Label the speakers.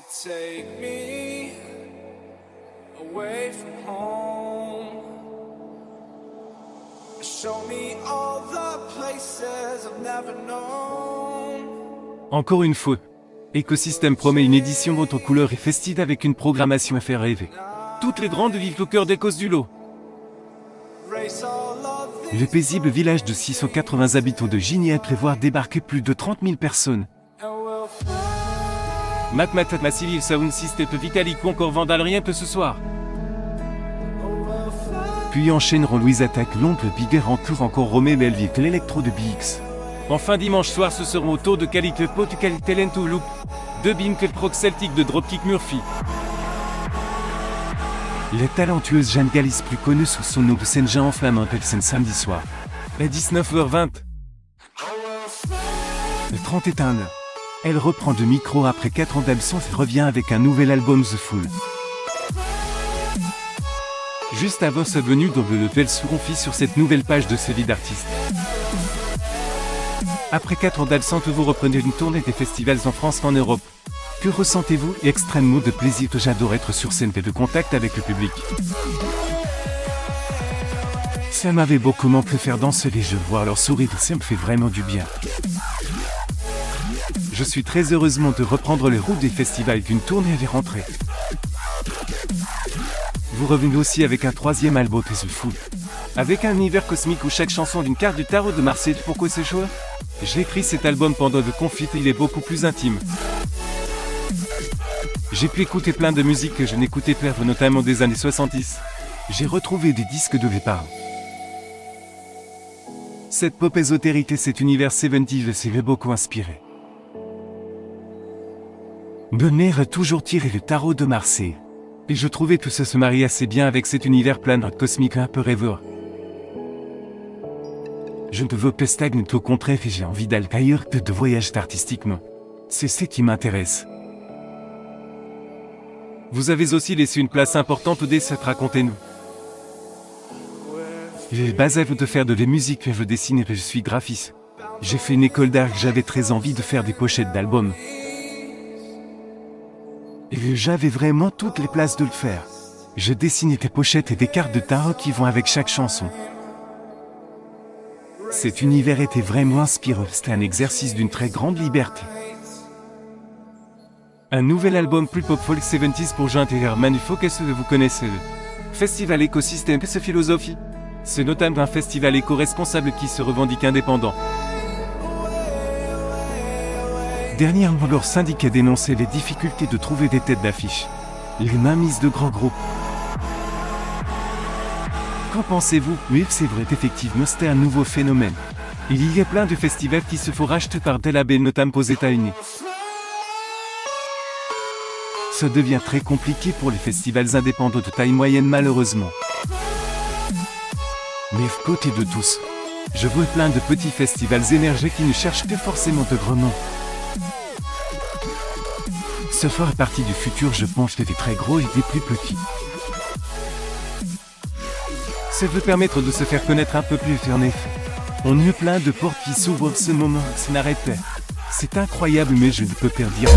Speaker 1: Take me away from home. Show me all the places I've never known.
Speaker 2: Encore une fois, Ecosystem promet une édition haute en couleurs et festive avec une programmation à faire rêver. Toutes les grandes villes au cœur d'Écosse du lot. Le paisible village de 680 habitants de Gigny prévoit débarquer plus de 30 000 personnes. Macmatat Massive Sound System Vitalik ou encore Vandal rien que ce soir. Puis enchaîneront Louise Attaque, l'oncle Bigger entoure encore Romé Belvic, l'électro de BX. Enfin dimanche soir ce seront autour de qualité Pot qualité Lento Loop, de Bimkel Proc Celtic de Dropkick Murphy. La talentueuse Jeanne Galis, plus connue sous son nom de scène Jean en flamme, appelle scène samedi soir. À 19h20. Le 31. Elle reprend de micro après 4 ans d'absence et revient avec un nouvel album The Fool. Juste avant sa venue dans le level se confie sur cette nouvelle page de sa vie d'artiste. Après 4 ans d'absence, vous reprenez une tournée des festivals en France et en Europe. Que ressentez-vous? Extrêmement de plaisir, j'adore être sur scène et de contact avec le public. Ça m'avait beaucoup manqué faire danser les jeux, voir leur sourire, ça me fait vraiment du bien. Je suis très heureusement de reprendre les routes des festivals qu'une tournée avait rentré. Vous revenez aussi avec un 3e album The Fool. Avec un univers cosmique où chaque chanson d'une carte du tarot de Marseille. Pourquoi ce choix? J'ai écrit cet album pendant le conflit et il est beaucoup plus intime. J'ai pu écouter plein de musiques que je n'écoutais pas, notamment des années 70. J'ai retrouvé des disques de départ. Cette pop ésotérité, cet univers 70 s'est beaucoup inspiré. Bonner a toujours tiré le tarot de Marseille. Et je trouvais que ça se marie assez bien avec cet univers plein de cosmique un peu rêveur. Je ne veux pas stagner, au contraire, et j'ai envie d'aller ailleurs que de voyager artistiquement. C'est ce qui m'intéresse. Vous avez aussi laissé une place importante au dessin, racontez-nous. J'ai basé de faire de la musique et je dessine et je suis graphiste. J'ai fait une école d'art, j'avais très envie de faire des pochettes d'albums. Et j'avais vraiment toutes les places de le faire. Je dessinais des pochettes et des cartes de tarot qui vont avec chaque chanson. Cet univers était vraiment inspirant, c'était un exercice d'une très grande liberté. Un nouvel album plus pop folk 70s pour Jean intérieur Manufo, qu'est-ce que vous connaissez? Festival Écosystème, ce philosophie. C'est notamment un festival éco-responsable qui se revendique indépendant. Dernièrement, leur syndicat dénonçait les difficultés de trouver des têtes d'affiche. Les mainmises de grands groupes. Qu'en pensez-vous? Oui, c'est vrai, effectivement, c'était un nouveau phénomène. Il y a plein de festivals qui se font racheter par des labels, notamment aux États-Unis. Ça devient très compliqué pour les festivals indépendants de taille moyenne, malheureusement. Mais à côté de tous, je vois plein de petits festivals émergés qui ne cherchent pas forcément de gros noms. Ce fera partie du futur, je pense, des très gros et des plus petits. Ça veut permettre de se faire connaître un peu plus, en effet. On a plein de portes qui s'ouvrent en ce moment, ça n'arrête pas. C'est incroyable, mais je ne peux pas dire.